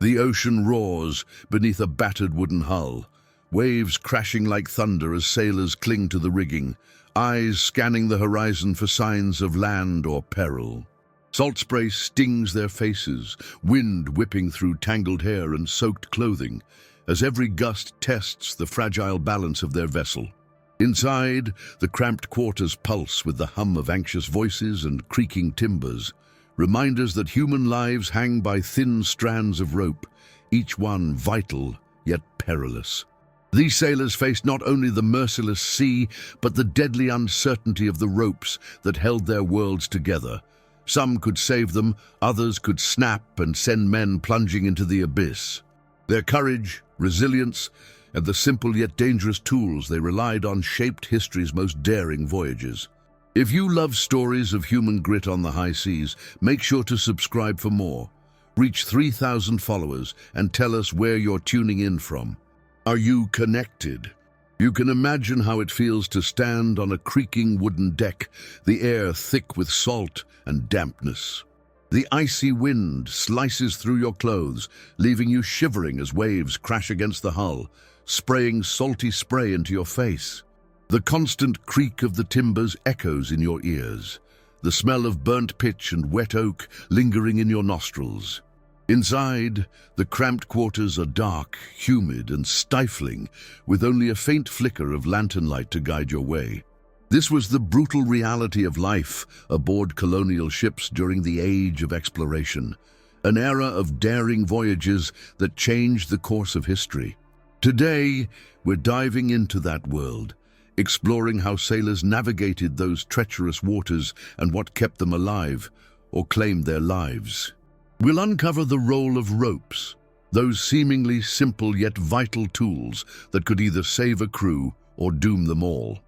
The ocean roars beneath a battered wooden hull, waves crashing like thunder as sailors cling to the rigging, eyes scanning the horizon for signs of land or peril. Salt spray stings their faces, wind whipping through tangled hair and soaked clothing, as every gust tests the fragile balance of their vessel. Inside, the cramped quarters pulse with the hum of anxious voices and creaking timbers, reminders that human lives hang by thin strands of rope, each one vital yet perilous. These sailors faced not only the merciless sea, but the deadly uncertainty of the ropes that held their worlds together. Some could save them, others could snap and send men plunging into the abyss. Their courage, resilience, and the simple yet dangerous tools they relied on shaped history's most daring voyages. If you love stories of human grit on the high seas, make sure to subscribe for more. Reach 3,000 followers and tell us where you're tuning in from. Are you connected? You can imagine how it feels to stand on a creaking wooden deck, the air thick with salt and dampness. The icy wind slices through your clothes, leaving you shivering as waves crash against the hull, spraying salty spray into your face. The constant creak of the timbers echoes in your ears, the smell of burnt pitch and wet oak lingering in your nostrils. Inside, the cramped quarters are dark, humid, and stifling, with only a faint flicker of lantern light to guide your way. This was the brutal reality of life aboard colonial ships during the age of exploration, an era of daring voyages that changed the course of history. Today, we're diving into that world, exploring how sailors navigated those treacherous waters and what kept them alive, or claimed their lives. We'll uncover the role of ropes, those seemingly simple yet vital tools that could either save a crew or doom them all.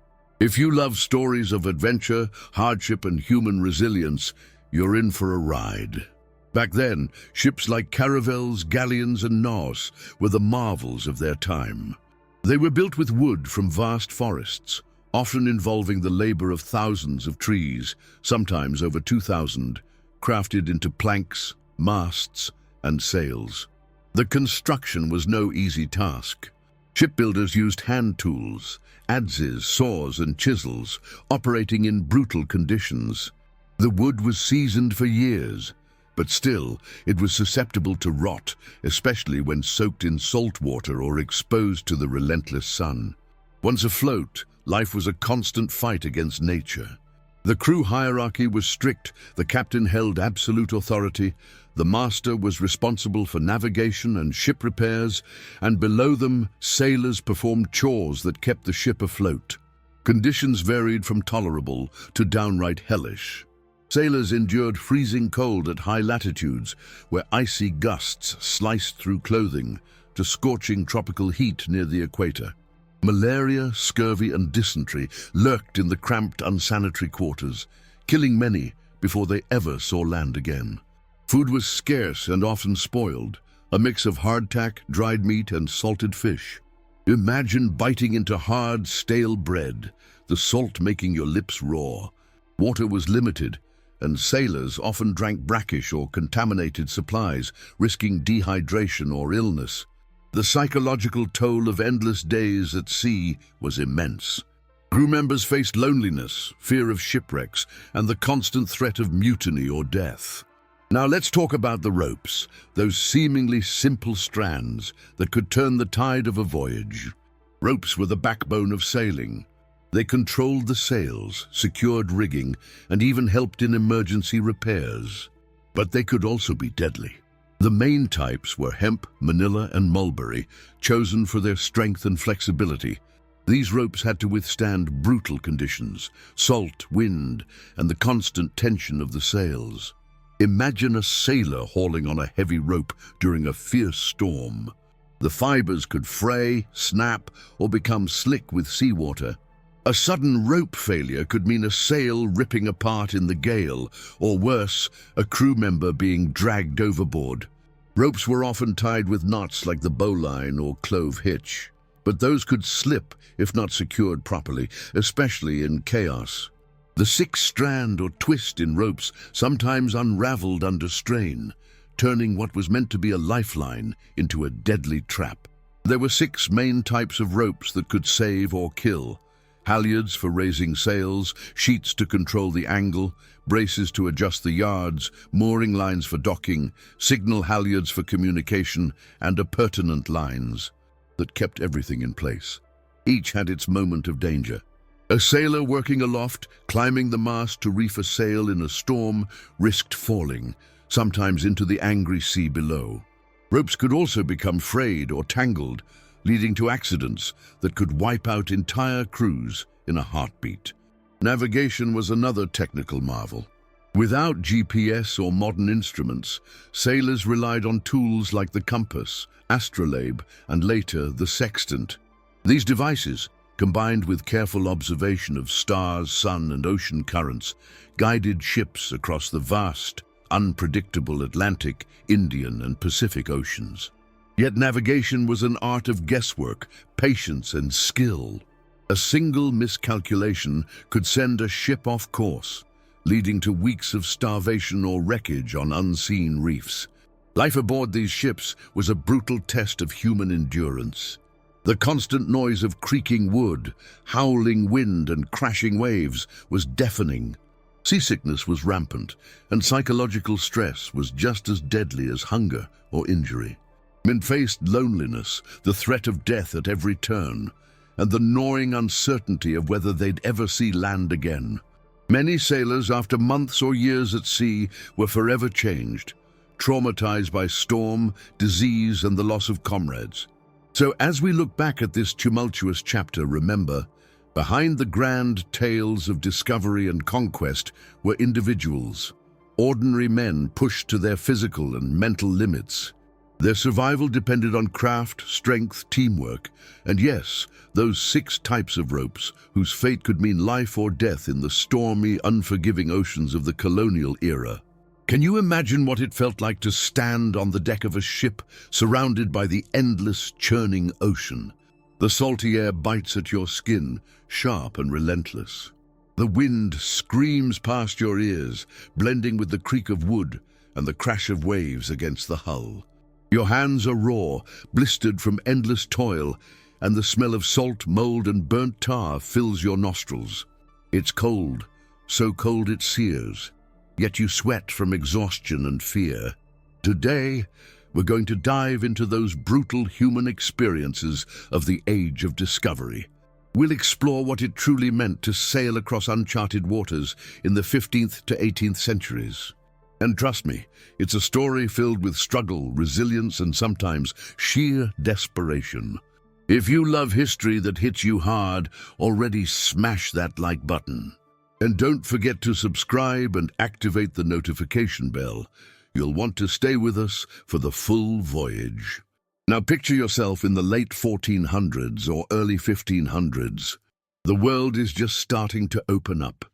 If you love stories of adventure, hardship, and human resilience, you're in for a ride. Back then, ships like caravels, galleons, and Norse were the marvels of their time. They were built with wood from vast forests, often involving the labor of thousands of trees, sometimes over 2,000, crafted into planks, masts, and sails. The construction was no easy task. Shipbuilders used hand tools, adzes, saws, and chisels, operating in brutal conditions. The wood was seasoned for years, but still, it was susceptible to rot, especially when soaked in salt water or exposed to the relentless sun. Once afloat, life was a constant fight against nature. The crew hierarchy was strict, the captain held absolute authority, the master was responsible for navigation and ship repairs, and below them, sailors performed chores that kept the ship afloat. Conditions varied from tolerable to downright hellish. Sailors endured freezing cold at high latitudes, where icy gusts sliced through clothing, to scorching tropical heat near the equator. Malaria, scurvy, and dysentery lurked in the cramped, unsanitary quarters, killing many before they ever saw land again. Food was scarce and often spoiled, a mix of hardtack, dried meat, and salted fish. Imagine biting into hard, stale bread, the salt making your lips raw. Water was limited, and sailors often drank brackish or contaminated supplies, risking dehydration or illness. The psychological toll of endless days at sea was immense. Crew members faced loneliness, fear of shipwrecks, and the constant threat of mutiny or death. Now let's talk about the ropes, those seemingly simple strands that could turn the tide of a voyage. Ropes were the backbone of sailing. They controlled the sails, secured rigging, and even helped in emergency repairs. But they could also be deadly. The main types were hemp, manila, and mulberry, chosen for their strength and flexibility. These ropes had to withstand brutal conditions, salt, wind, and the constant tension of the sails. Imagine a sailor hauling on a heavy rope during a fierce storm. The fibers could fray, snap, or become slick with seawater. A sudden rope failure could mean a sail ripping apart in the gale, or worse, a crew member being dragged overboard. Ropes were often tied with knots like the bowline or clove hitch, but those could slip if not secured properly, especially in chaos. The sixth strand or twist in ropes sometimes unraveled under strain, turning what was meant to be a lifeline into a deadly trap. There were 6 main types of ropes that could save or kill: halyards for raising sails, sheets to control the angle, braces to adjust the yards, mooring lines for docking, signal halyards for communication, and appurtenant lines that kept everything in place. Each had its moment of danger. A sailor working aloft, climbing the mast to reef a sail in a storm, risked falling, sometimes into the angry sea below. Ropes could also become frayed or tangled, leading to accidents that could wipe out entire crews in a heartbeat. Navigation was another technical marvel. Without GPS or modern instruments, sailors relied on tools like the compass, astrolabe, and later the sextant. These devices, combined with careful observation of stars, sun, and ocean currents, guided ships across the vast, unpredictable Atlantic, Indian, and Pacific Oceans. Yet navigation was an art of guesswork, patience, and skill. A single miscalculation could send a ship off course, leading to weeks of starvation or wreckage on unseen reefs. Life aboard these ships was a brutal test of human endurance. The constant noise of creaking wood, howling wind, and crashing waves was deafening. Seasickness was rampant, and psychological stress was just as deadly as hunger or injury. Men faced loneliness, the threat of death at every turn, and the gnawing uncertainty of whether they'd ever see land again. Many sailors, after months or years at sea, were forever changed, traumatized by storm, disease, and the loss of comrades. So as we look back at this tumultuous chapter, remember, behind the grand tales of discovery and conquest were individuals, ordinary men pushed to their physical and mental limits. Their survival depended on craft, strength, teamwork, and yes, those 6 types of ropes whose fate could mean life or death in the stormy, unforgiving oceans of the colonial era. Can you imagine what it felt like to stand on the deck of a ship surrounded by the endless, churning ocean? The salty air bites at your skin, sharp and relentless. The wind screams past your ears, blending with the creak of wood and the crash of waves against the hull. Your hands are raw, blistered from endless toil, and the smell of salt, mold, and burnt tar fills your nostrils. It's cold, so cold it sears. Yet you sweat from exhaustion and fear. Today, we're going to dive into those brutal human experiences of the Age of Discovery. We'll explore what it truly meant to sail across uncharted waters in the 15th to 18th centuries. And trust me, it's a story filled with struggle, resilience, and sometimes sheer desperation. If you love history that hits you hard, already smash that like button. And don't forget to subscribe and activate the notification bell. You'll want to stay with us for the full voyage. Now picture yourself in the late 1400s or early 1500s. The world is just starting to open up.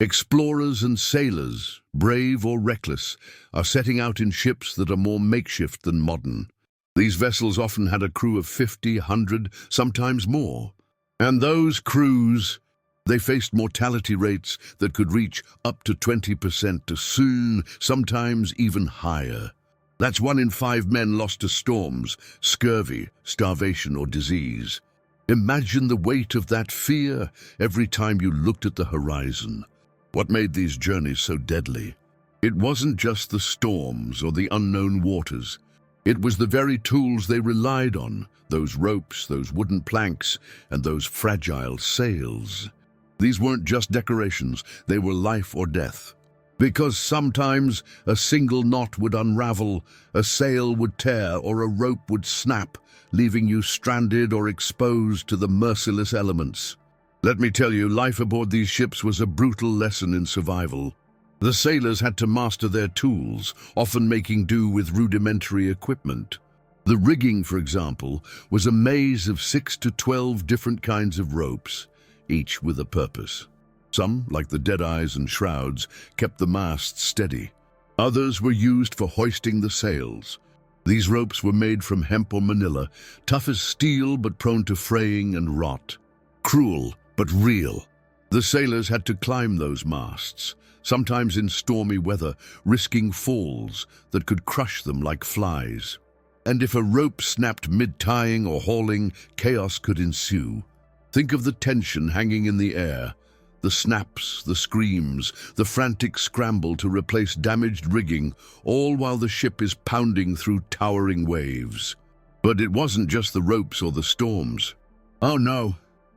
Explorers and sailors, brave or reckless, are setting out in ships that are more makeshift than modern. These vessels often had a crew of 50, 100, sometimes more. And those crews, they faced mortality rates that could reach up to 20% to soon, sometimes even higher. That's 1 in 5 men lost to storms, scurvy, starvation, or disease. Imagine the weight of that fear every time you looked at the horizon. What made these journeys so deadly? It wasn't just the storms or the unknown waters. It was the very tools they relied on, those ropes, those wooden planks, and those fragile sails. These weren't just decorations, they were life or death. Because sometimes a single knot would unravel, a sail would tear, or a rope would snap, leaving you stranded or exposed to the merciless elements. Let me tell you, life aboard these ships was a brutal lesson in survival. The sailors had to master their tools, often making do with rudimentary equipment. The rigging, for example, was a maze of 6 to 12 different kinds of ropes, each with a purpose. Some, like the deadeyes and shrouds, kept the masts steady. Others were used for hoisting the sails. These ropes were made from hemp or manila, tough as steel but prone to fraying and rot. Cruel, but real. The sailors had to climb those masts, sometimes in stormy weather, risking falls that could crush them like flies. And if a rope snapped mid-tying or hauling, chaos could ensue. Think of the tension hanging in the air, the snaps, the screams, the frantic scramble to replace damaged rigging, all while the ship is pounding through towering waves. But it wasn't just the ropes or the storms. Oh no,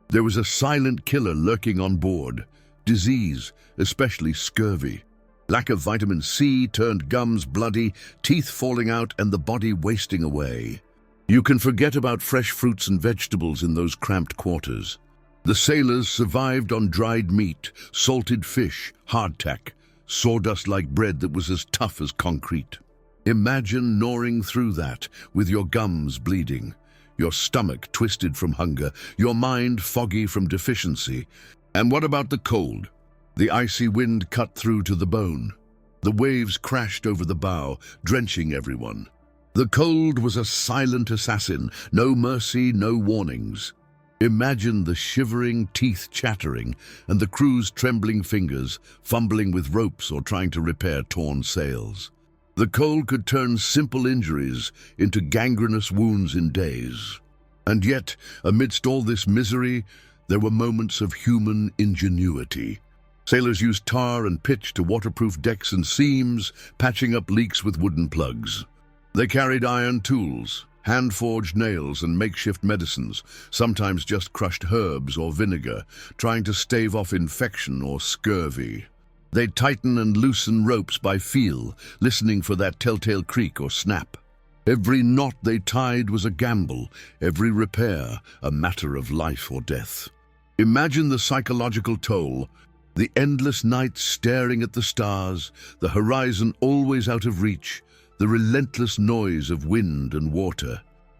there was a silent killer lurking on board. Disease, especially scurvy. Lack of vitamin C turned gums bloody, teeth falling out, and the body wasting away. You can forget about fresh fruits and vegetables in those cramped quarters. The sailors survived on dried meat, salted fish, hardtack, sawdust-like bread that was as tough as concrete. Imagine gnawing through that, with your gums bleeding, your stomach twisted from hunger, your mind foggy from deficiency. And what about the cold? The icy wind cut through to the bone. The waves crashed over the bow, drenching everyone. The cold was a silent assassin, no mercy, no warnings. Imagine the shivering, teeth chattering, and the crew's trembling fingers, fumbling with ropes or trying to repair torn sails. The cold could turn simple injuries into gangrenous wounds in days. And yet, amidst all this misery, there were moments of human ingenuity. Sailors used tar and pitch to waterproof decks and seams, patching up leaks with wooden plugs. They carried iron tools, hand-forged nails and makeshift medicines, sometimes just crushed herbs or vinegar, trying to stave off infection or scurvy. They'd tighten and loosen ropes by feel, listening for that telltale creak or snap. Every knot they tied was a gamble, every repair a matter of life or death. Imagine the psychological toll, the endless nights staring at the stars, the horizon always out of reach, the relentless noise of wind and water.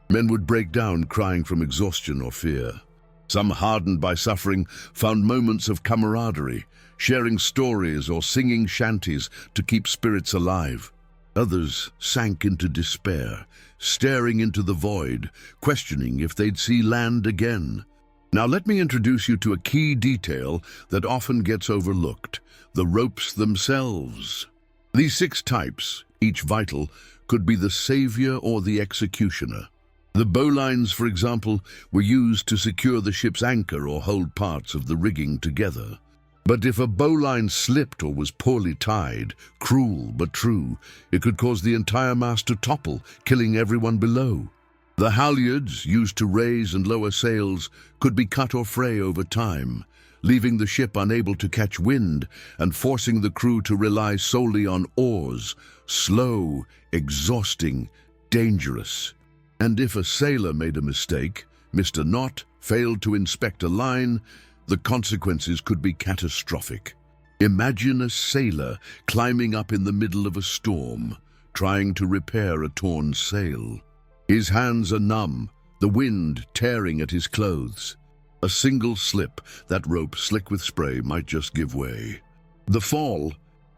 Men would break down crying from exhaustion or fear. Some, hardened by suffering, found moments of camaraderie, sharing stories or singing shanties to keep spirits alive. Others sank into despair, staring into the void, questioning if they'd see land again. Now let me introduce you to a key detail that often gets overlooked: the ropes themselves. These 6 types, each vital, could be the savior or the executioner. The bowlines, for example, were used to secure the ship's anchor or hold parts of the rigging together. But if a bowline slipped or was poorly tied, cruel but true, it could cause the entire mast to topple, killing everyone below. The halyards, used to raise and lower sails, could be cut or fray over time, leaving the ship unable to catch wind and forcing the crew to rely solely on oars. Slow, exhausting, dangerous. And if a sailor made a mistake, missed a knot, failed to inspect a line, the consequences could be catastrophic. Imagine a sailor climbing up in the middle of a storm, trying to repair a torn sail. His hands are numb, the wind tearing at his clothes. A single slip, that rope slick with spray, might just give way. The fall,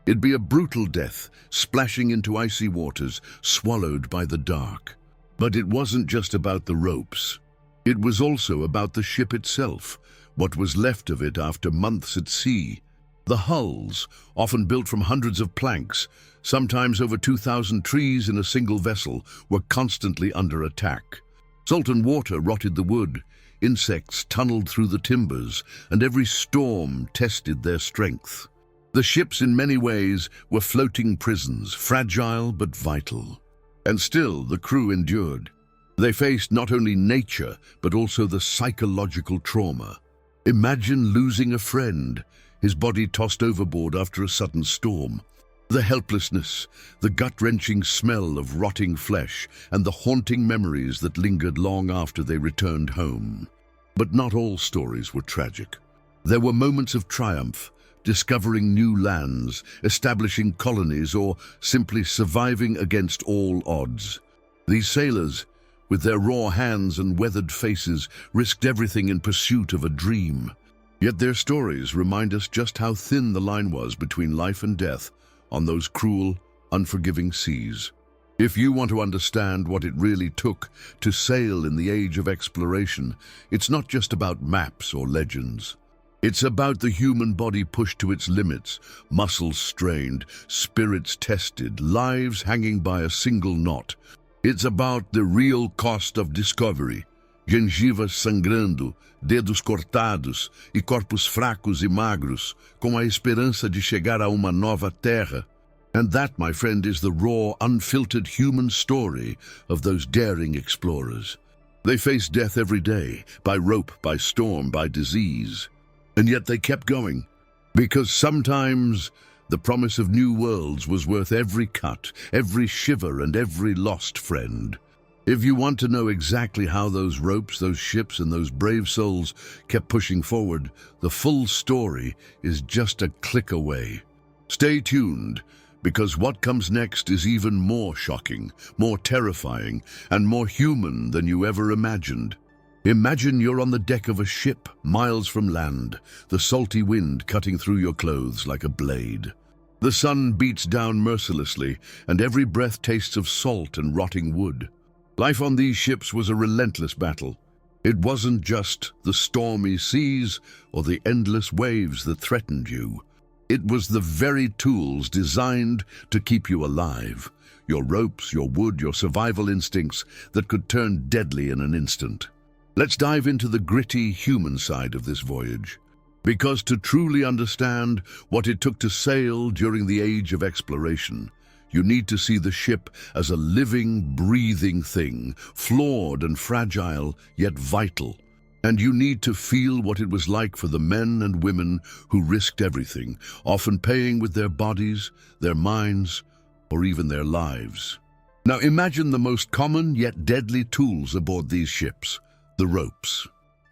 it'd be a brutal death, splashing into icy waters, swallowed by the dark. But it wasn't just about the ropes. It was also about the ship itself, what was left of it after months at sea. The hulls, often built from hundreds of planks, sometimes over 2,000 trees in a single vessel, were constantly under attack. Salt and water rotted the wood, insects tunneled through the timbers, and every storm tested their strength. The ships, in many ways, were floating prisons, fragile but vital. And still, the crew endured. They faced not only nature, but also the psychological trauma. Imagine losing a friend, his body tossed overboard after a sudden storm. The helplessness, the gut-wrenching smell of rotting flesh, and the haunting memories that lingered long after they returned home. But not all stories were tragic. There were moments of triumph, discovering new lands, establishing colonies, or simply surviving against all odds. These sailors, with their raw hands and weathered faces, risked everything in pursuit of a dream. Yet their stories remind us just how thin the line was between life and death on those cruel, unforgiving seas. If you want to understand what it really took to sail in the age of exploration, it's not just about maps or legends. It's about the human body pushed to its limits, muscles strained, spirits tested, lives hanging by a single knot. It's about the real cost of discovery. Gengivas sangrando, dedos cortados e corpos fracos e magros, com a esperança de chegar a uma nova terra. And that, my friend, is the raw, unfiltered human story of those daring explorers. They faced death every day, by rope, by storm, by disease. And yet they kept going, because sometimes the promise of new worlds was worth every cut, every shiver, and every lost friend. If you want to know exactly how those ropes, those ships, and those brave souls kept pushing forward, the full story is just a click away. Stay tuned, because what comes next is even more shocking, more terrifying, and more human than you ever imagined. Imagine you're on the deck of a ship, miles from land, the salty wind cutting through your clothes like a blade. The sun beats down mercilessly, and every breath tastes of salt and rotting wood. Life on these ships was a relentless battle. It wasn't just the stormy seas or the endless waves that threatened you. It was the very tools designed to keep you alive. Your ropes, your wood, your survival instincts that could turn deadly in an instant. Let's dive into the gritty human side of this voyage. Because to truly understand what it took to sail during the age of exploration, you need to see the ship as a living, breathing thing, flawed and fragile, yet vital. And you need to feel what it was like for the men and women who risked everything, often paying with their bodies, their minds, or even their lives. Now imagine the most common yet deadly tools aboard these ships. The ropes.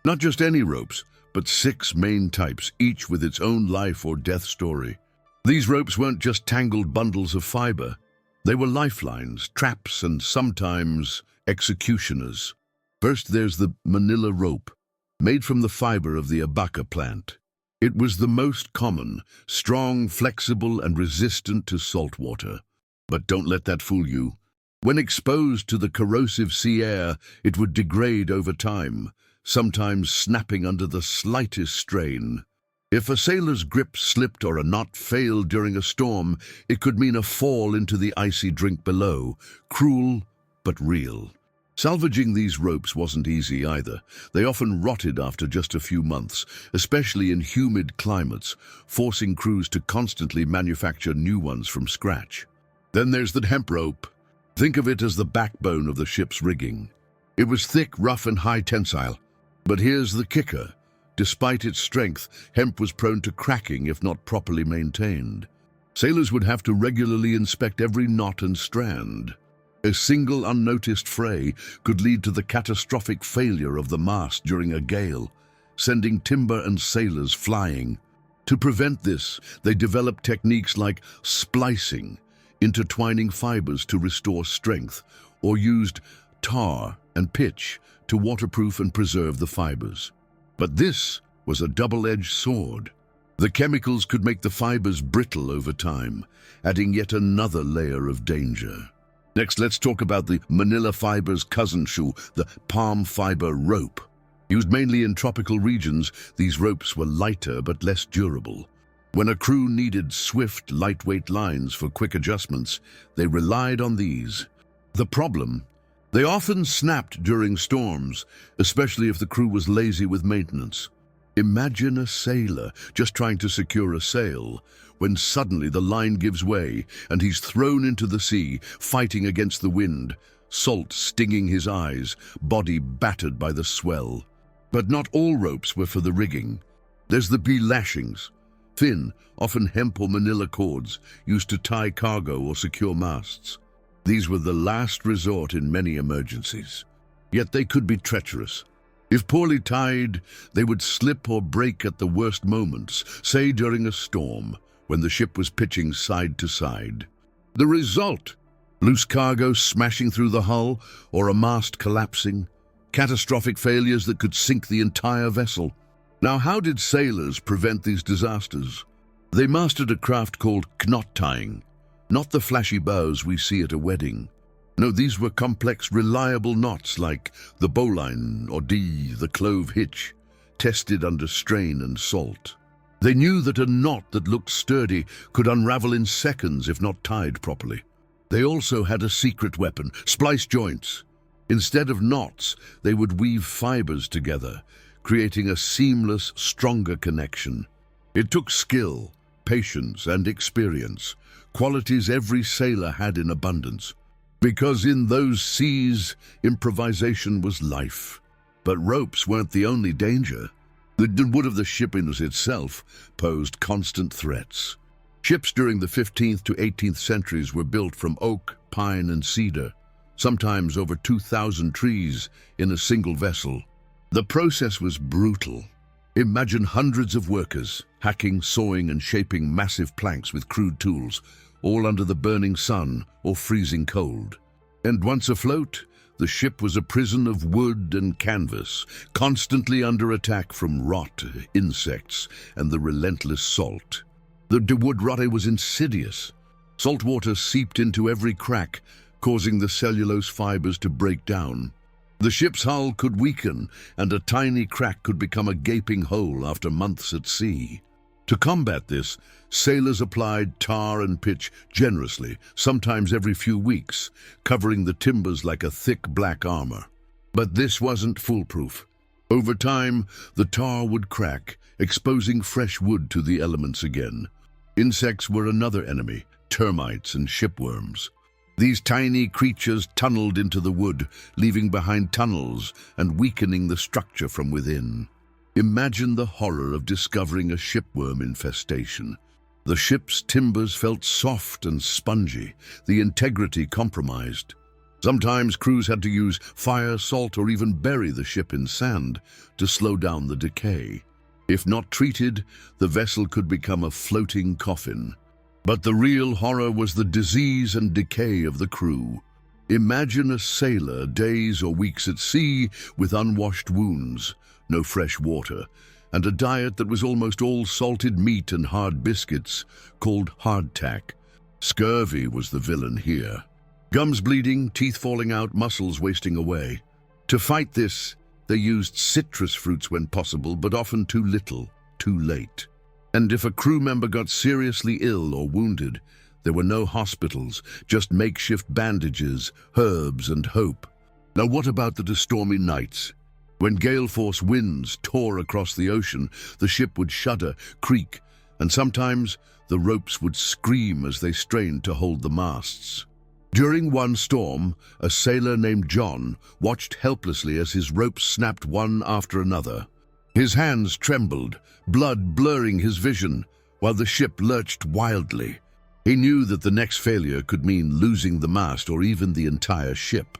Not just any ropes, but 6 main types, each with its own life or death story. These ropes weren't just tangled bundles of fiber. They were lifelines, traps, and sometimes executioners. First, there's the manila rope, made from the fiber of the abaca plant. It was the most common, strong, flexible, and resistant to salt water. But don't let that fool you. When exposed to the corrosive sea air, it would degrade over time, sometimes snapping under the slightest strain. If a sailor's grip slipped or a knot failed during a storm, it could mean a fall into the icy drink below. Cruel, but real. Salvaging these ropes wasn't easy either. They often rotted after just a few months, especially in humid climates, forcing crews to constantly manufacture new ones from scratch. Then there's the hemp rope. Think of it as the backbone of the ship's rigging. It was thick, rough, and high tensile. But here's the kicker. Despite its strength, hemp was prone to cracking if not properly maintained. Sailors would have to regularly inspect every knot and strand. A single unnoticed fray could lead to the catastrophic failure of the mast during a gale, sending timber and sailors flying. To prevent this, they developed techniques like splicing, intertwining fibers to restore strength, or used tar and pitch to waterproof and preserve the fibers. But this was a double-edged sword. The chemicals could make the fibers brittle over time, adding yet another layer of danger. Next, let's talk about the manila fiber's cousin shoe, the palm fiber rope. Used mainly in tropical regions, these ropes were lighter but less durable. When a crew needed swift, lightweight lines for quick adjustments, they relied on these. The problem? They often snapped during storms, especially if the crew was lazy with maintenance. Imagine a sailor just trying to secure a sail, when suddenly the line gives way and he's thrown into the sea, fighting against the wind, salt stinging his eyes, body battered by the swell. But not all ropes were for the rigging. There's the B-lashings. Thin, often hemp or manila cords, used to tie cargo or secure masts. These were the last resort in many emergencies. Yet they could be treacherous. If poorly tied, they would slip or break at the worst moments, say during a storm, when the ship was pitching side to side. The result? Loose cargo smashing through the hull, or a mast collapsing. Catastrophic failures that could sink the entire vessel. Now, how did sailors prevent these disasters? They mastered a craft called knot tying, not the flashy bows we see at a wedding. No, these were complex, reliable knots like the bowline or the clove hitch, tested under strain and salt. They knew that a knot that looked sturdy could unravel in seconds if not tied properly. They also had a secret weapon, splice joints. Instead of knots, they would weave fibers together, creating a seamless, stronger connection. It took skill, patience, and experience, qualities every sailor had in abundance. Because in those seas, improvisation was life. But ropes weren't the only danger. The wood of the shipping itself posed constant threats. Ships during the 15th to 18th centuries were built from oak, pine, and cedar, sometimes over 2,000 trees in a single vessel. The process was brutal. Imagine hundreds of workers hacking, sawing, and shaping massive planks with crude tools, all under the burning sun or freezing cold. And once afloat, the ship was a prison of wood and canvas, constantly under attack from rot, insects, and the relentless salt. The wood rot was insidious. Salt water seeped into every crack, causing the cellulose fibers to break down. The ship's hull could weaken, and a tiny crack could become a gaping hole after months at sea. To combat this, sailors applied tar and pitch generously, sometimes every few weeks, covering the timbers like a thick black armor. But this wasn't foolproof. Over time, the tar would crack, exposing fresh wood to the elements again. Insects were another enemy, termites and shipworms. These tiny creatures tunneled into the wood, leaving behind tunnels and weakening the structure from within. Imagine the horror of discovering a shipworm infestation. The ship's timbers felt soft and spongy, the integrity compromised. Sometimes crews had to use fire, salt, or even bury the ship in sand to slow down the decay. If not treated, the vessel could become a floating coffin. But the real horror was the disease and decay of the crew. Imagine a sailor days or weeks at sea with unwashed wounds, no fresh water, and a diet that was almost all salted meat and hard biscuits, called hardtack. Scurvy was the villain here. Gums bleeding, teeth falling out, muscles wasting away. To fight this, they used citrus fruits when possible, but often too little, too late. And if a crew member got seriously ill or wounded, there were no hospitals, just makeshift bandages, herbs, and hope. Now what about the stormy nights? When gale-force winds tore across the ocean, the ship would shudder, creak, and sometimes the ropes would scream as they strained to hold the masts. During one storm, a sailor named John watched helplessly as his ropes snapped one after another. His hands trembled, blood blurring his vision, while the ship lurched wildly. He knew that the next failure could mean losing the mast or even the entire ship.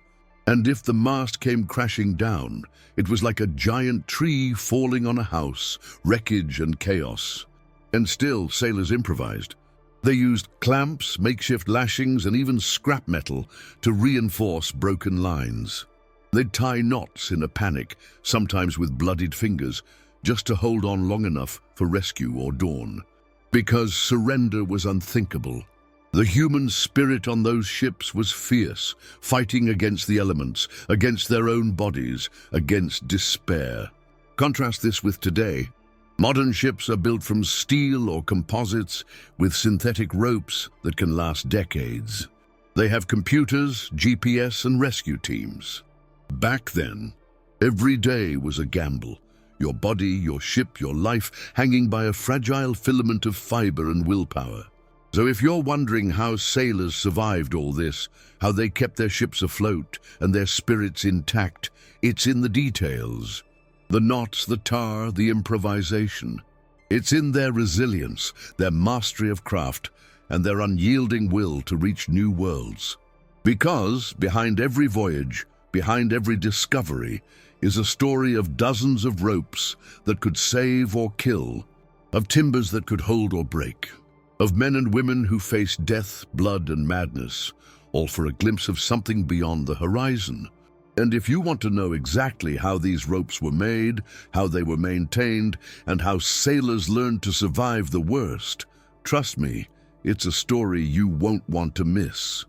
And if the mast came crashing down, it was like a giant tree falling on a house, wreckage and chaos. And still, sailors improvised. They used clamps, makeshift lashings, and even scrap metal to reinforce broken lines. They'd tie knots in a panic, sometimes with bloodied fingers, just to hold on long enough for rescue or dawn. Because surrender was unthinkable. The human spirit on those ships was fierce, fighting against the elements, against their own bodies, against despair. Contrast this with today. Modern ships are built from steel or composites with synthetic ropes that can last decades. They have computers, GPS, and rescue teams. Back then, every day was a gamble. Your body, your ship, your life hanging by a fragile filament of fiber and willpower. So if you're wondering how sailors survived all this, how they kept their ships afloat and their spirits intact, it's in the details. The knots, the tar, the improvisation. It's in their resilience, their mastery of craft, and their unyielding will to reach new worlds. Because behind every voyage, behind every discovery, is a story of dozens of ropes that could save or kill, of timbers that could hold or break, of men and women who faced death, blood, and madness, all for a glimpse of something beyond the horizon. And if you want to know exactly how these ropes were made, how they were maintained, and how sailors learned to survive the worst, trust me, it's a story you won't want to miss.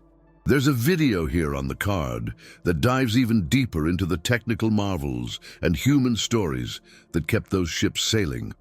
There's a video here on the card that dives even deeper into the technical marvels and human stories that kept those ships sailing.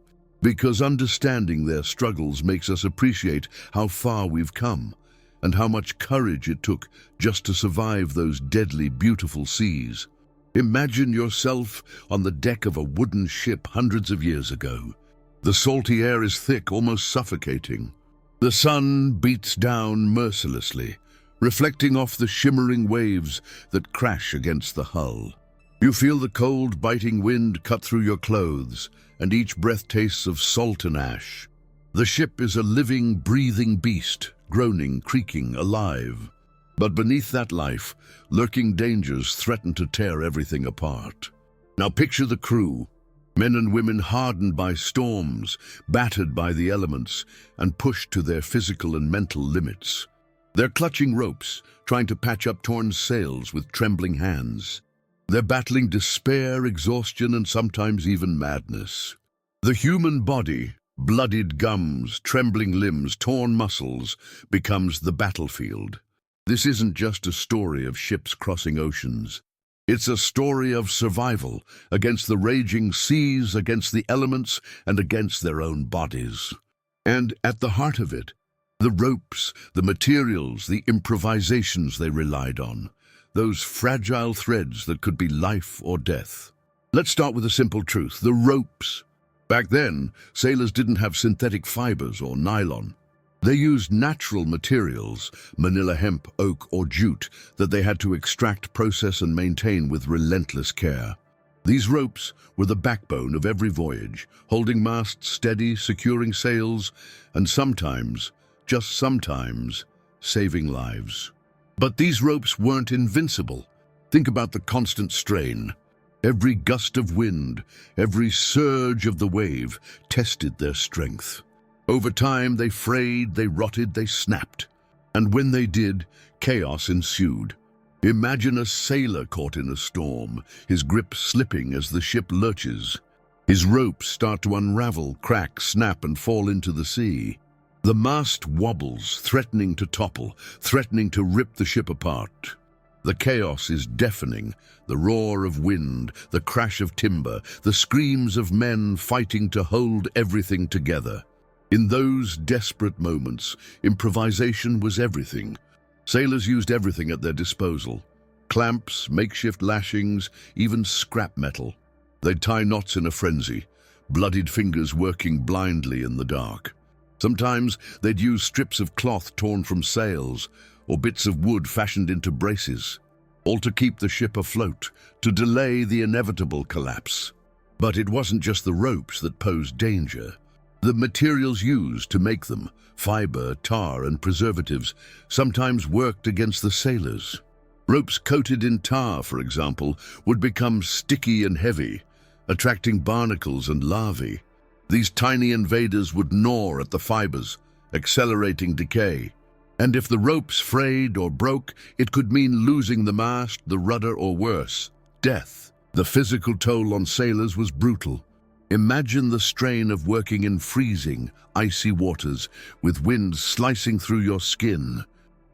Because understanding their struggles makes us appreciate how far we've come and how much courage it took just to survive those deadly, beautiful seas. Imagine yourself on the deck of a wooden ship hundreds of years ago. The salty air is thick, almost suffocating. The sun beats down mercilessly, reflecting off the shimmering waves that crash against the hull. You feel the cold, biting wind cut through your clothes, and each breath tastes of salt and ash. The ship is a living, breathing beast, groaning, creaking, alive. But beneath that life, lurking dangers threaten to tear everything apart. Now picture the crew, men and women hardened by storms, battered by the elements, and pushed to their physical and mental limits. They're clutching ropes, trying to patch up torn sails with trembling hands. They're battling despair, exhaustion, and sometimes even madness. The human body, bloodied gums, trembling limbs, torn muscles, becomes the battlefield. This isn't just a story of ships crossing oceans. It's a story of survival against the raging seas, against the elements, and against their own bodies. And at the heart of it, the ropes, the materials, the improvisations they relied on, those fragile threads that could be life or death. Let's start with a simple truth: the ropes. Back then, sailors didn't have synthetic fibers or nylon. They used natural materials, manila hemp, oak, or jute, that they had to extract, process, and maintain with relentless care. These ropes were the backbone of every voyage, holding masts steady, securing sails, and sometimes, just sometimes, saving lives. But these ropes weren't invincible. Think about the constant strain. Every gust of wind, every surge of the wave tested their strength. Over time, they frayed, they rotted, they snapped. And when they did, chaos ensued. Imagine a sailor caught in a storm, his grip slipping as the ship lurches. His ropes start to unravel, crack, snap, and fall into the sea. The mast wobbles, threatening to topple, threatening to rip the ship apart. The chaos is deafening, the roar of wind, the crash of timber, the screams of men fighting to hold everything together. In those desperate moments, improvisation was everything. Sailors used everything at their disposal: clamps, makeshift lashings, even scrap metal. They'd tie knots in a frenzy, bloodied fingers working blindly in the dark. Sometimes they'd use strips of cloth torn from sails, or bits of wood fashioned into braces, all to keep the ship afloat, to delay the inevitable collapse. But it wasn't just the ropes that posed danger. The materials used to make them, fiber, tar, and preservatives, sometimes worked against the sailors. Ropes coated in tar, for example, would become sticky and heavy, attracting barnacles and larvae. These tiny invaders would gnaw at the fibers, accelerating decay. And if the ropes frayed or broke, it could mean losing the mast, the rudder, or worse, death. The physical toll on sailors was brutal. Imagine the strain of working in freezing, icy waters, with wind slicing through your skin,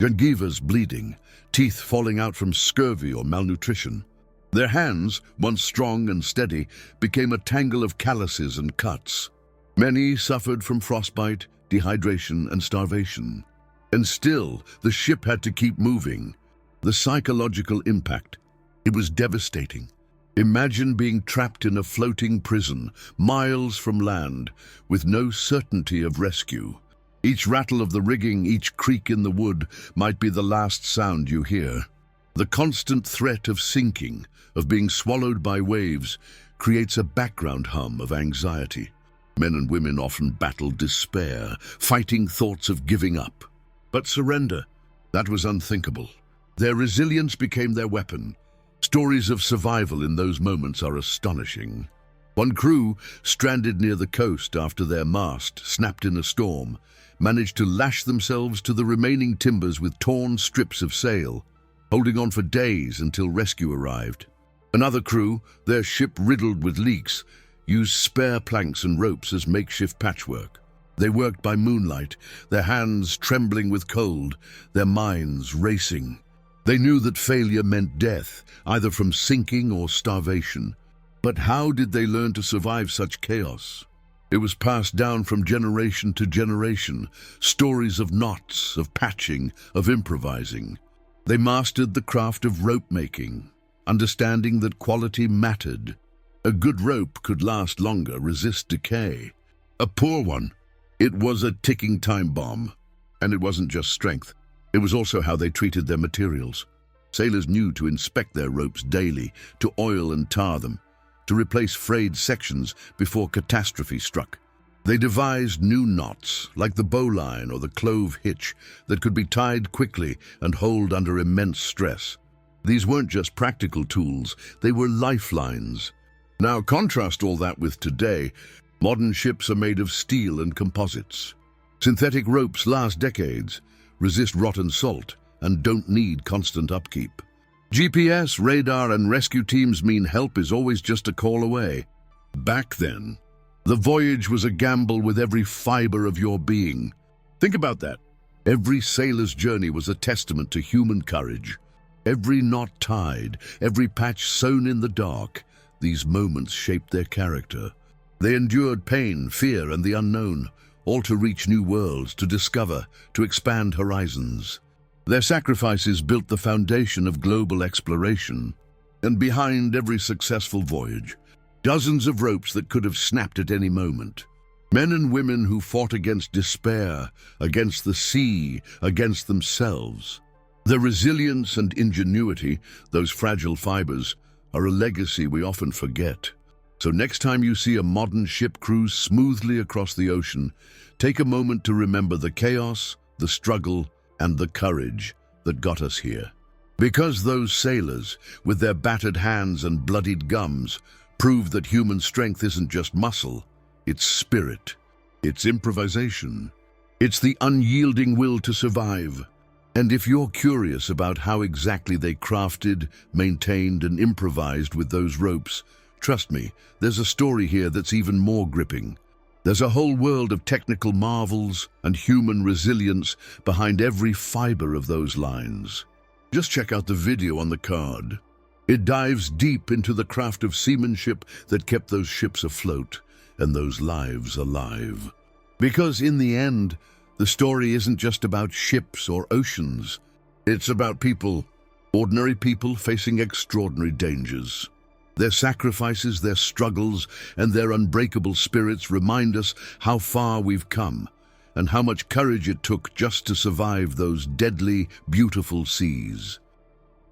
gingivas bleeding, teeth falling out from scurvy or malnutrition. Their hands, once strong and steady, became a tangle of calluses and cuts. Many suffered from frostbite, dehydration, and starvation. And still, the ship had to keep moving. The psychological impact, it was devastating. Imagine being trapped in a floating prison, miles from land, with no certainty of rescue. Each rattle of the rigging, each creak in the wood, might be the last sound you hear. The constant threat of sinking, of being swallowed by waves, creates a background hum of anxiety. Men and women often battled despair, fighting thoughts of giving up. But surrender, that was unthinkable. Their resilience became their weapon. Stories of survival in those moments are astonishing. One crew, stranded near the coast after their mast snapped in a storm, managed to lash themselves to the remaining timbers with torn strips of sail, holding on for days until rescue arrived. Another crew, their ship riddled with leaks, used spare planks and ropes as makeshift patchwork. They worked by moonlight, their hands trembling with cold, their minds racing. They knew that failure meant death, either from sinking or starvation. But how did they learn to survive such chaos? It was passed down from generation to generation, stories of knots, of patching, of improvising. They mastered the craft of rope making, understanding that quality mattered. A good rope could last longer, resist decay. A poor one, it was a ticking time bomb. And it wasn't just strength, it was also how they treated their materials. Sailors knew to inspect their ropes daily, to oil and tar them, to replace frayed sections before catastrophe struck. They devised new knots, like the bowline or the clove hitch, that could be tied quickly and hold under immense stress. These weren't just practical tools, they were lifelines. Now contrast all that with today. Modern ships are made of steel and composites. Synthetic ropes last decades, resist rot and salt, and don't need constant upkeep. GPS, radar, and rescue teams mean help is always just a call away. Back then, the voyage was a gamble with every fiber of your being. Think about that. Every sailor's journey was a testament to human courage. Every knot tied, every patch sewn in the dark, these moments shaped their character. They endured pain, fear, and the unknown, all to reach new worlds, to discover, to expand horizons. Their sacrifices built the foundation of global exploration. And behind every successful voyage, dozens of ropes that could have snapped at any moment. Men and women who fought against despair, against the sea, against themselves. Their resilience and ingenuity, those fragile fibers, are a legacy we often forget. So next time you see a modern ship cruise smoothly across the ocean, take a moment to remember the chaos, the struggle, and the courage that got us here. Because those sailors, with their battered hands and bloodied gums, proved that human strength isn't just muscle, it's spirit, it's improvisation, it's the unyielding will to survive. And if you're curious about how exactly they crafted, maintained, and improvised with those ropes, trust me, there's a story here that's even more gripping. There's a whole world of technical marvels and human resilience behind every fiber of those lines. Just check out the video on the card. It dives deep into the craft of seamanship that kept those ships afloat and those lives alive. Because in the end, the story isn't just about ships or oceans. It's about people, ordinary people facing extraordinary dangers. Their sacrifices, their struggles, and their unbreakable spirits remind us how far we've come and how much courage it took just to survive those deadly, beautiful seas.